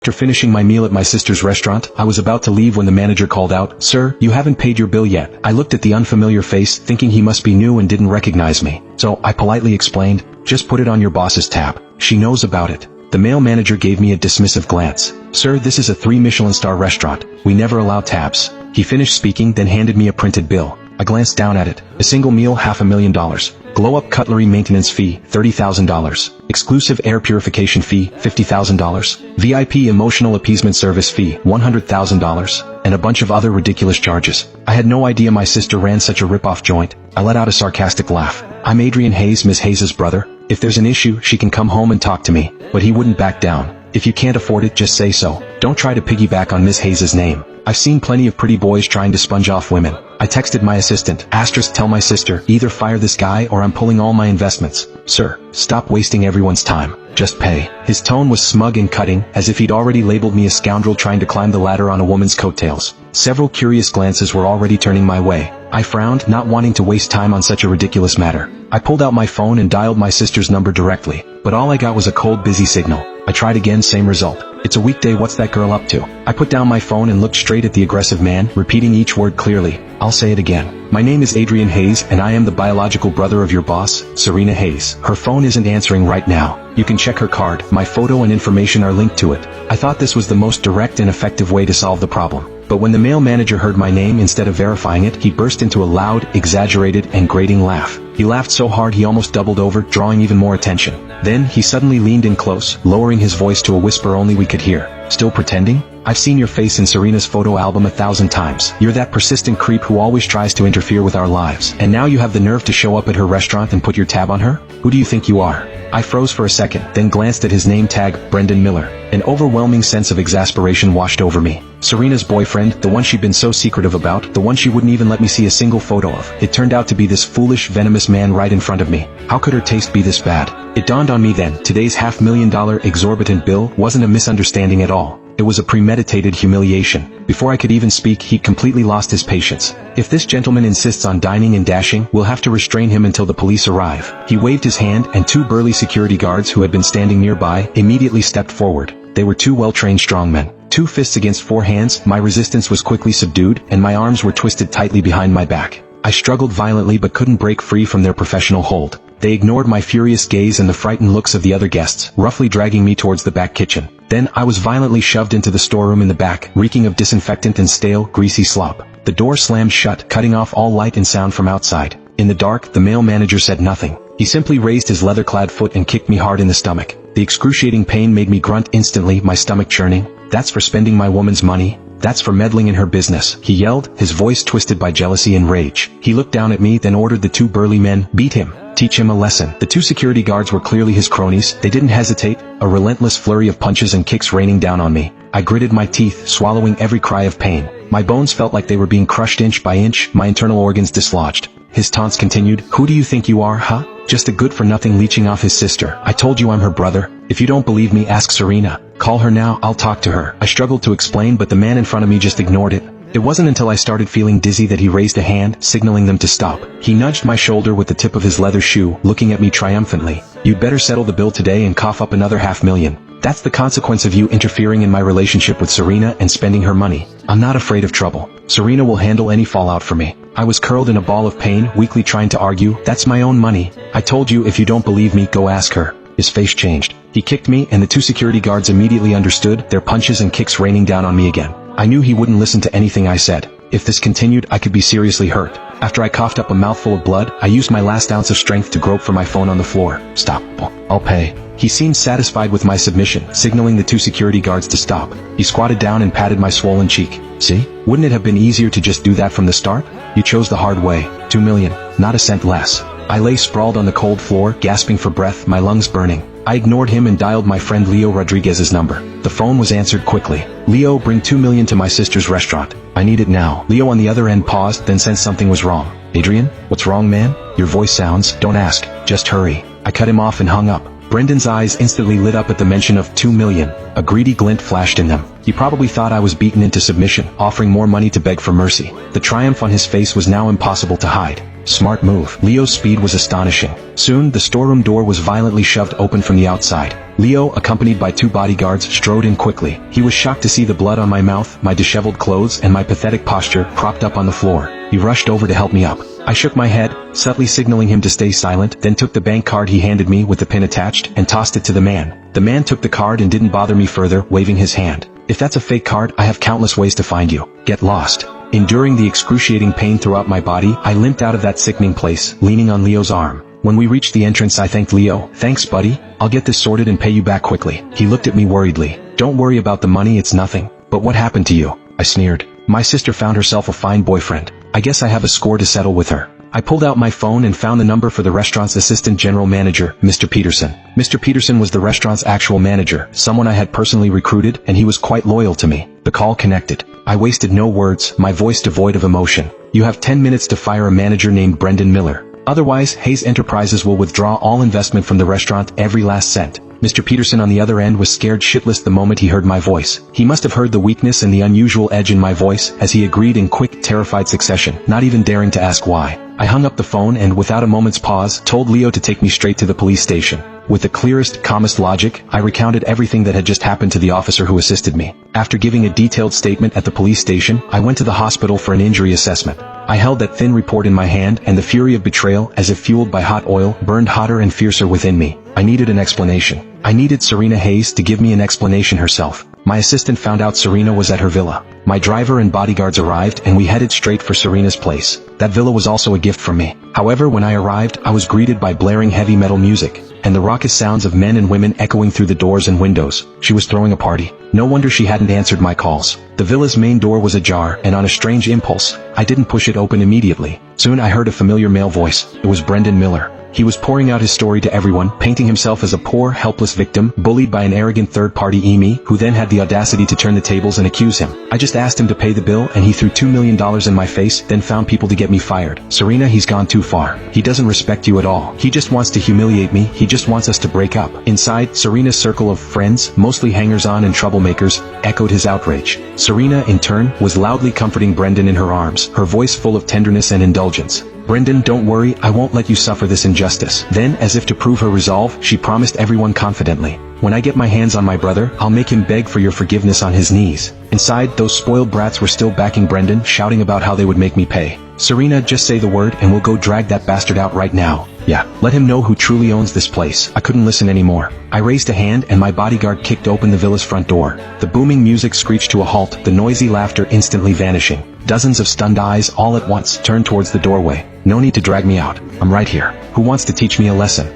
After finishing my meal at my sister's restaurant, I was about to leave when the manager called out, "Sir, you haven't paid your bill yet." I looked at the unfamiliar face, thinking he must be new and didn't recognize me. So I politely explained, "Just put it on your boss's tab. She knows about it." The male manager gave me a dismissive glance. "Sir, this is a 3-Michelin-star restaurant. We never allow tabs." He finished speaking, then handed me a printed bill. I glanced down at it. A single meal, $500,000. Glow-up cutlery maintenance fee, $30,000. Exclusive air purification fee, $50,000. VIP emotional appeasement service fee, $100,000. And a bunch of other ridiculous charges. I had no idea my sister ran such a rip-off joint. I let out a sarcastic laugh. "I'm Adrian Hayes, Miss Hayes' brother. If there's an issue, she can come home and talk to me." But he wouldn't back down. "If you can't afford it, just say so. Don't try to piggyback on Miss Hayes' name. I've seen plenty of pretty boys trying to sponge off women." I texted my assistant, "Tell my sister, either fire this guy or I'm pulling all my investments." "Sir, stop wasting everyone's time. Just pay." His tone was smug and cutting, as if he'd already labeled me a scoundrel trying to climb the ladder on a woman's coattails. Several curious glances were already turning my way. I frowned, not wanting to waste time on such a ridiculous matter. I pulled out my phone and dialed my sister's number directly, but all I got was a cold busy signal. I tried again, same result. "It's a weekday, what's that girl up to?" I put down my phone and looked straight at the aggressive man, repeating each word clearly. I'll say it again. "My name is Adrian Hayes, and I am the biological brother of your boss, Serena Hayes." Her phone isn't answering right now. You can check her card. My photo and information are linked to it. I thought this was the most direct and effective way to solve the problem. But when the male manager heard my name instead of verifying it, he burst into a loud, exaggerated, and grating laugh. He laughed so hard he almost doubled over, drawing even more attention. Then, he suddenly leaned in close, lowering his voice to a whisper only we could hear. "Still pretending? I've seen your face in Serena's photo album 1,000 times. You're that persistent creep who always tries to interfere with our lives. And now you have the nerve to show up at her restaurant and put your tab on her? Who do you think you are?" I froze for a second, then glanced at his name tag, Brendan Miller. An overwhelming sense of exasperation washed over me. Serena's boyfriend, the one she'd been so secretive about, the one she wouldn't even let me see a single photo of. It turned out to be this foolish, venomous man right in front of me. How could her taste be this bad? It dawned on me then, today's $500,000 exorbitant bill wasn't a misunderstanding at all. It was a premeditated humiliation. Before I could even speak, he'd completely lost his patience. "If this gentleman insists on dining and dashing, we'll have to restrain him until the police arrive." He waved his hand, and 2 burly security guards who had been standing nearby immediately stepped forward. They were 2 well-trained strongmen. 2 fists against 4 hands, my resistance was quickly subdued, and my arms were twisted tightly behind my back. I struggled violently but couldn't break free from their professional hold. They ignored my furious gaze and the frightened looks of the other guests, roughly dragging me towards the back kitchen. Then, I was violently shoved into the storeroom in the back, reeking of disinfectant and stale, greasy slop. The door slammed shut, cutting off all light and sound from outside. In the dark, the male manager said nothing. He simply raised his leather-clad foot and kicked me hard in the stomach. The excruciating pain made me grunt instantly, my stomach churning. "That's for spending my woman's money? That's for meddling in her business," he yelled, his voice twisted by jealousy and rage. He looked down at me, then ordered the 2 burly men, "Beat him. Teach him a lesson." The 2 security guards were clearly his cronies. They didn't hesitate, a relentless flurry of punches and kicks raining down on me. I gritted my teeth, swallowing every cry of pain. My bones felt like they were being crushed inch by inch, my internal organs dislodged. His taunts continued. "Who do you think you are, huh? Just a good-for-nothing leeching off his sister. I told you I'm her brother. If you don't believe me, ask Serena. Call her now, I'll talk to her." I struggled to explain, but the man in front of me just ignored it. It wasn't until I started feeling dizzy that he raised a hand, signaling them to stop. He nudged my shoulder with the tip of his leather shoe, looking at me triumphantly. "You'd better settle the bill today and cough up another $500,000. That's the consequence of you interfering in my relationship with Serena and spending her money. I'm not afraid of trouble. Serena will handle any fallout for me." I was curled in a ball of pain, weakly trying to argue, "That's my own money. I told you, if you don't believe me, go ask her." His face changed. He kicked me, and the 2 security guards immediately understood, their punches and kicks raining down on me again. I knew he wouldn't listen to anything I said. If this continued, I could be seriously hurt. After I coughed up a mouthful of blood, I used my last ounce of strength to grope for my phone on the floor. "Stop. I'll pay." He seemed satisfied with my submission, signaling the 2 security guards to stop. He squatted down and patted my swollen cheek. "See? Wouldn't it have been easier to just do that from the start? You chose the hard way. $2 million, not a cent less." I lay sprawled on the cold floor, gasping for breath, my lungs burning. I ignored him and dialed my friend Leo Rodriguez's number. The phone was answered quickly. "Leo, bring $2 million to my sister's restaurant. I need it now." Leo on the other end paused, then sensed something was wrong. "Adrian? What's wrong, man? Your voice sounds..." "Don't ask. Just hurry." I cut him off and hung up. Brendan's eyes instantly lit up at the mention of $2 million. A greedy glint flashed in them. He probably thought I was beaten into submission, offering more money to beg for mercy. The triumph on his face was now impossible to hide. Smart move. Leo's speed was astonishing. Soon, the storeroom door was violently shoved open from the outside. Leo, accompanied by 2 bodyguards, strode in quickly. He was shocked to see the blood on my mouth, my disheveled clothes, and my pathetic posture propped up on the floor. He rushed over to help me up. I shook my head, subtly signaling him to stay silent, then took the bank card he handed me with the pin attached and tossed it to the man. The man took the card and didn't bother me further, waving his hand. If that's a fake card, I have countless ways to find you. Get lost. Enduring the excruciating pain throughout my body, I limped out of that sickening place, leaning on Leo's arm. When we reached the entrance, I thanked Leo. Thanks, buddy. I'll get this sorted and pay you back quickly. He looked at me worriedly. Don't worry about the money, it's nothing. But what happened to you? I sneered. My sister found herself a fine boyfriend. I guess I have a score to settle with her. I pulled out my phone and found the number for the restaurant's assistant general manager, Mr. Peterson. Mr. Peterson was the restaurant's actual manager, someone I had personally recruited, and he was quite loyal to me. The call connected. I wasted no words, my voice devoid of emotion. You have 10 minutes to fire a manager named Brendan Miller. Otherwise, Hayes Enterprises will withdraw all investment from the restaurant, every last cent. Mr. Peterson on the other end was scared shitless the moment he heard my voice. He must have heard the weakness and the unusual edge in my voice, as he agreed in quick, terrified succession, not even daring to ask why. I hung up the phone and, without a moment's pause, told Leo to take me straight to the police station. With the clearest, calmest logic, I recounted everything that had just happened to the officer who assisted me. After giving a detailed statement at the police station, I went to the hospital for an injury assessment. I held that thin report in my hand, and the fury of betrayal, as if fueled by hot oil, burned hotter and fiercer within me. I needed an explanation. I needed Serena Hayes to give me an explanation herself. My assistant found out Serena was at her villa. My driver and bodyguards arrived, and we headed straight for Serena's place. That villa was also a gift from me. However, when I arrived, I was greeted by blaring heavy metal music, and the raucous sounds of men and women echoing through the doors and windows. She was throwing a party. No wonder she hadn't answered my calls. The villa's main door was ajar, and on a strange impulse, I didn't push it open immediately. Soon I heard a familiar male voice. It was Brendan Miller. He was pouring out his story to everyone, painting himself as a poor, helpless victim, bullied by an arrogant third-party Amy, who then had the audacity to turn the tables and accuse him. I just asked him to pay the bill, and he threw $2 million in my face, then found people to get me fired. Serena, he's gone too far. He doesn't respect you at all. He just wants to humiliate me. He just wants us to break up. Inside, Serena's circle of friends, mostly hangers-on and troublemakers, echoed his outrage. Serena, in turn, was loudly comforting Brendan in her arms, her voice full of tenderness and indulgence. Brendan, don't worry, I won't let you suffer this injustice. Then, as if to prove her resolve, she promised everyone confidently, when I get my hands on my brother, I'll make him beg for your forgiveness on his knees. Inside, those spoiled brats were still backing Brendan, shouting about how they would make me pay. Serena, just say the word and we'll go drag that bastard out right now. Yeah, let him know who truly owns this place. I couldn't listen anymore. I raised a hand and my bodyguard kicked open the villa's front door. The booming music screeched to a halt, the noisy laughter instantly vanishing. Dozens of stunned eyes all at once turned towards the doorway. No need to drag me out. I'm right here. Who wants to teach me a lesson?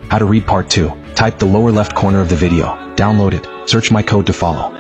How to read part 2. Type the lower left corner of the video. Download it. Search my code to follow.